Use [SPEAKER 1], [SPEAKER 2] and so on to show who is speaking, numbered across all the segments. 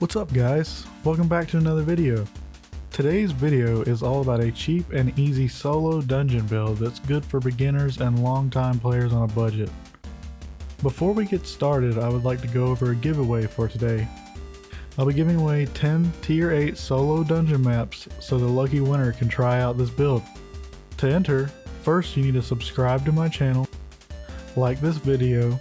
[SPEAKER 1] What's up guys? Welcome back to another video. Today's video is all about a cheap and easy solo dungeon build that's good for beginners and long-time players on a budget. Before we get started, I would like to go over a giveaway for today. I'll be giving away 10 tier 8 solo dungeon maps so the lucky winner can try out this build. To enter, first you need to subscribe to my channel, like this video,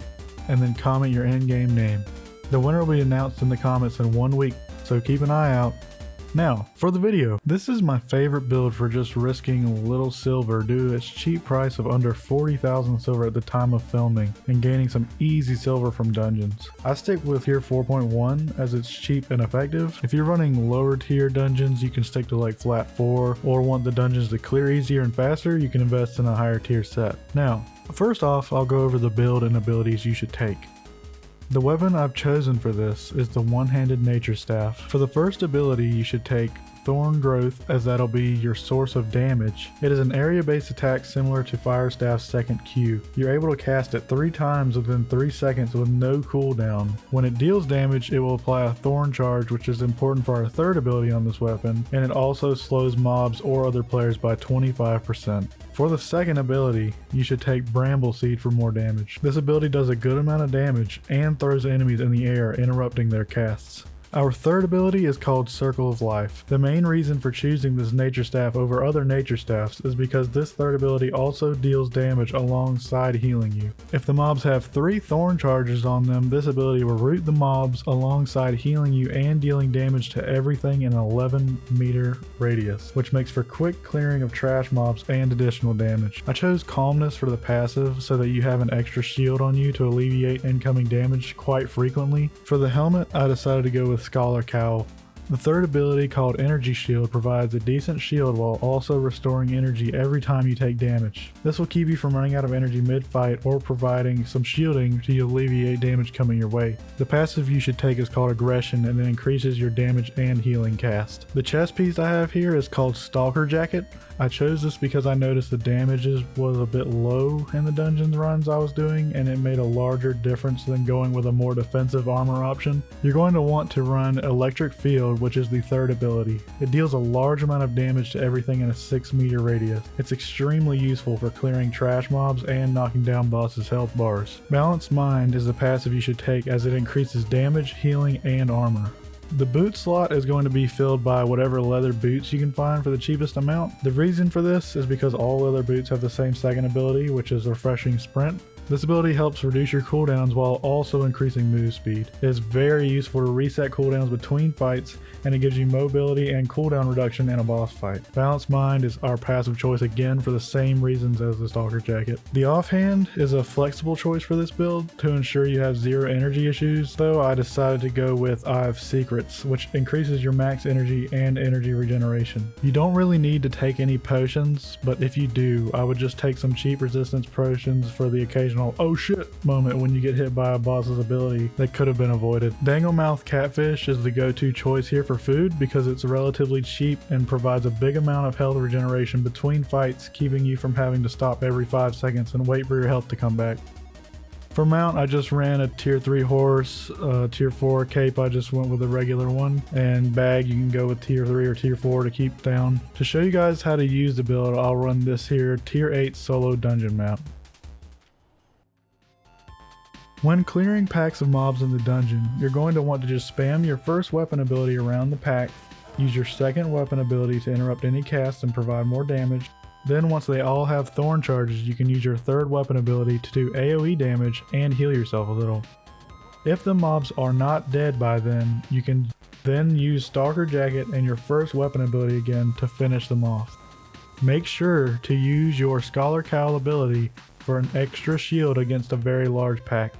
[SPEAKER 1] and then comment your in-game name. The winner will be announced in the comments in 1 week, so keep an eye out. Now, for the video. This is my favorite build for just risking a little silver due to its cheap price of under 40,000 silver at the time of filming and gaining some easy silver from dungeons. I stick with tier 4.1 as it's cheap and effective. If you're running lower tier dungeons, you can stick to like flat 4, or want the dungeons to clear easier and faster, you can invest in a higher tier set. Now, first off, I'll go over the build and abilities you should take. The weapon I've chosen for this is the one-handed nature staff. For the first ability you should take Thorn Growth, as that'll be your source of damage. It is an area-based attack similar to Fire Staff's second Q. You're able to cast it 3 times within 3 seconds with no cooldown. When it deals damage, it will apply a Thorn Charge, which is important for our third ability on this weapon, and it also slows mobs or other players by 25%. For the second ability, you should take Bramble Seed for more damage. This ability does a good amount of damage and throws enemies in the air, interrupting their casts. Our third ability is called Circle of Life. The main reason for choosing this nature staff over other nature staffs is because this third ability also deals damage alongside healing you. If the mobs have 3 thorn charges on them, this ability will root the mobs alongside healing you and dealing damage to everything in an 11 meter radius, which makes for quick clearing of trash mobs and additional damage. I chose Calmness for the passive so that you have an extra shield on you to alleviate incoming damage quite frequently. For the helmet, I decided to go with Scholar Cowl. The third ability, called Energy Shield, provides a decent shield while also restoring energy every time you take damage. This will keep you from running out of energy mid-fight or providing some shielding to alleviate damage coming your way. The passive you should take is called Aggression, and it increases your damage and healing cast. The chest piece I have here is called Stalker Jacket. I chose this because I noticed the damages was a bit low in the dungeons runs I was doing, and it made a larger difference than going with a more defensive armor option. You're going to want to run Electric Field, which is the third ability. It deals a large amount of damage to everything in a 6 meter radius. It's extremely useful for clearing trash mobs and knocking down bosses' health bars. Balanced Mind is the passive you should take as it increases damage, healing, and armor. The boot slot is going to be filled by whatever leather boots you can find for the cheapest amount. The reason for this is because all leather boots have the same second ability, which is Refreshing Sprint. This ability helps reduce your cooldowns while also increasing move speed. It is very useful to reset cooldowns between fights, and it gives you mobility and cooldown reduction in a boss fight. Balanced Mind is our passive choice again for the same reasons as the Stalker Jacket. The Offhand is a flexible choice for this build to ensure you have 0 energy issues, though I decided to go with Eye of Secrets, which increases your max energy and energy regeneration. You don't really need to take any potions, but if you do, I would just take some cheap resistance potions for the occasional oh shit moment when you get hit by a boss's ability that could have been avoided. Danglemouth Catfish is the go-to choice here for food because it's relatively cheap and provides a big amount of health regeneration between fights, keeping you from having to stop every 5 seconds and wait for your health to come back. For mount, I just ran a tier 3 horse. Tier 4 cape, I just went with a regular one, and bag you can go with tier 3 or tier 4 to keep down. To show you guys how to use the build, I'll run this here tier 8 solo dungeon map. When clearing packs of mobs in the dungeon, you're going to want to just spam your first weapon ability around the pack, use your second weapon ability to interrupt any cast and provide more damage. Then once they all have thorn charges, you can use your third weapon ability to do AoE damage and heal yourself a little. If the mobs are not dead by then, you can then use Stalker Jacket and your first weapon ability again to finish them off. Make sure to use your Scholar Cowl ability for an extra shield against a very large pack.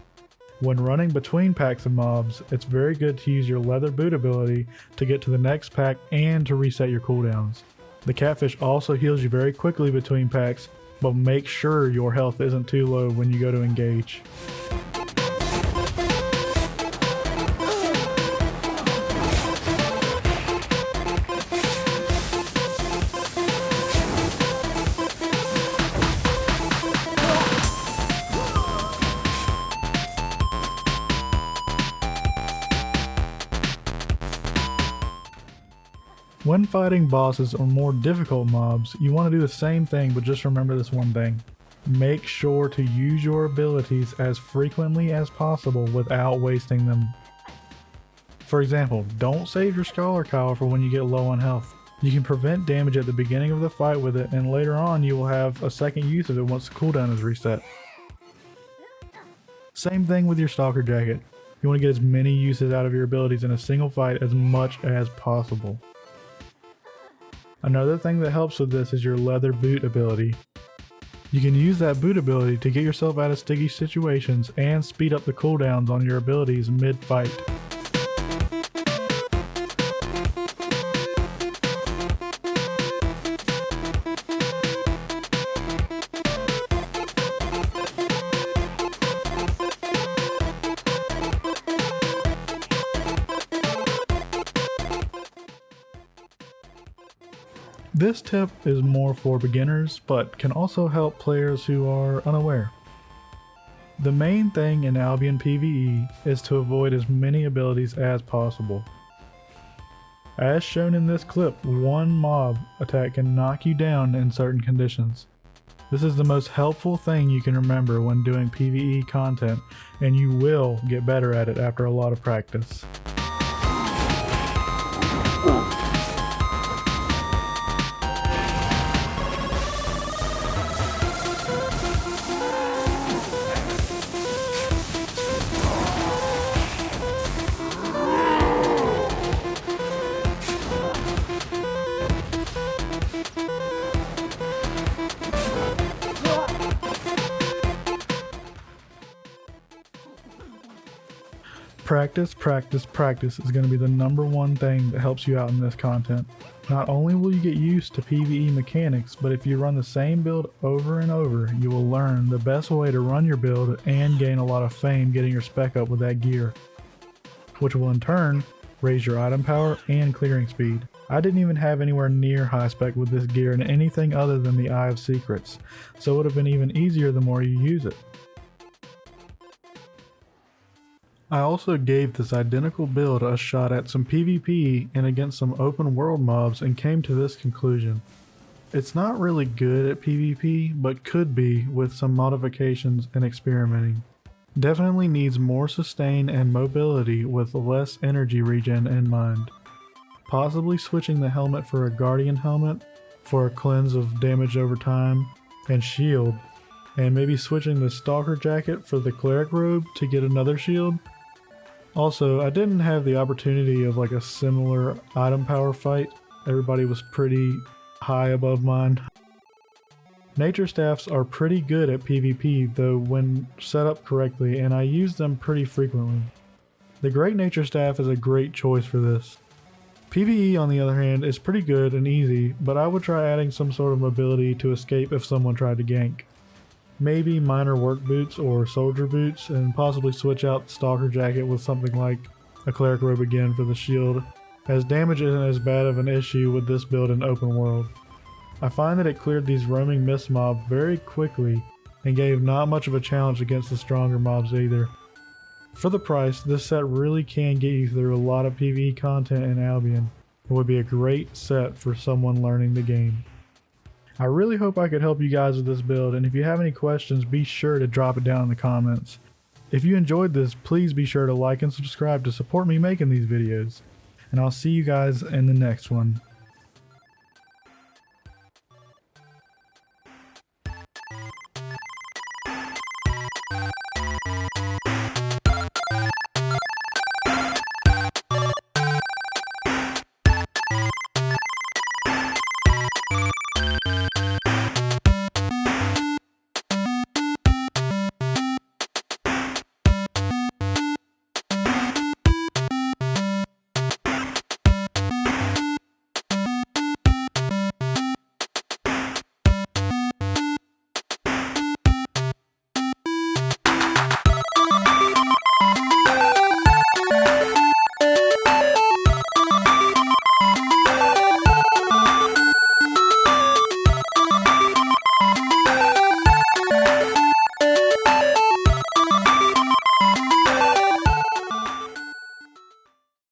[SPEAKER 1] When running between packs of mobs, it's very good to use your leather boot ability to get to the next pack and to reset your cooldowns. The Catfish also heals you very quickly between packs, but make sure your health isn't too low when you go to engage. When fighting bosses or more difficult mobs, you want to do the same thing, but just remember this one thing. Make sure to use your abilities as frequently as possible without wasting them. For example, don't save your scholar cowl for when you get low on health. You can prevent damage at the beginning of the fight with it, and later on you will have a second use of it once the cooldown is reset. Same thing with your stalker jacket. You want to get as many uses out of your abilities in a single fight as much as possible. Another thing that helps with this is your leather boot ability. You can use that boot ability to get yourself out of sticky situations and speed up the cooldowns on your abilities mid-fight. This tip is more for beginners, but can also help players who are unaware. The main thing in Albion PvE is to avoid as many abilities as possible. As shown in this clip, one mob attack can knock you down in certain conditions. This is the most helpful thing you can remember when doing PvE content, and you will get better at it after a lot of practice. Practice is going to be the #1 thing that helps you out in this content. Not only will you get used to PvE mechanics, but if you run the same build over and over, you will learn the best way to run your build and gain a lot of fame getting your spec up with that gear, which will in turn raise your item power and clearing speed. I didn't even have anywhere near high spec with this gear in anything other than the Eye of Secrets, so it would have been even easier the more you use it. I also gave this identical build a shot at some PvP and against some open world mobs and came to this conclusion. It's not really good at PvP, but could be with some modifications and experimenting. Definitely needs more sustain and mobility with less energy regen in mind. Possibly switching the helmet for a guardian helmet for a cleanse of damage over time and shield, and maybe switching the stalker jacket for the cleric robe to get another shield. Also, I didn't have the opportunity of like a similar item power fight. Everybody was pretty high above mine. Nature staffs are pretty good at PvP though when set up correctly, and I use them pretty frequently. The Great Nature Staff is a great choice for this. PvE on the other hand is pretty good and easy, but I would try adding some sort of mobility to escape if someone tried to gank. Maybe minor work boots or soldier boots, and possibly switch out the stalker jacket with something like a cleric robe again for the shield, as damage isn't as bad of an issue with this build in open world. I find that it cleared these roaming mist mobs very quickly and gave not much of a challenge against the stronger mobs either. For the price, this set really can get you through a lot of PvE content in Albion. It would be a great set for someone learning the game. I really hope I could help you guys with this build, and if you have any questions, be sure to drop it down in the comments. If you enjoyed this, please be sure to like and subscribe to support me making these videos, and I'll see you guys in the next one.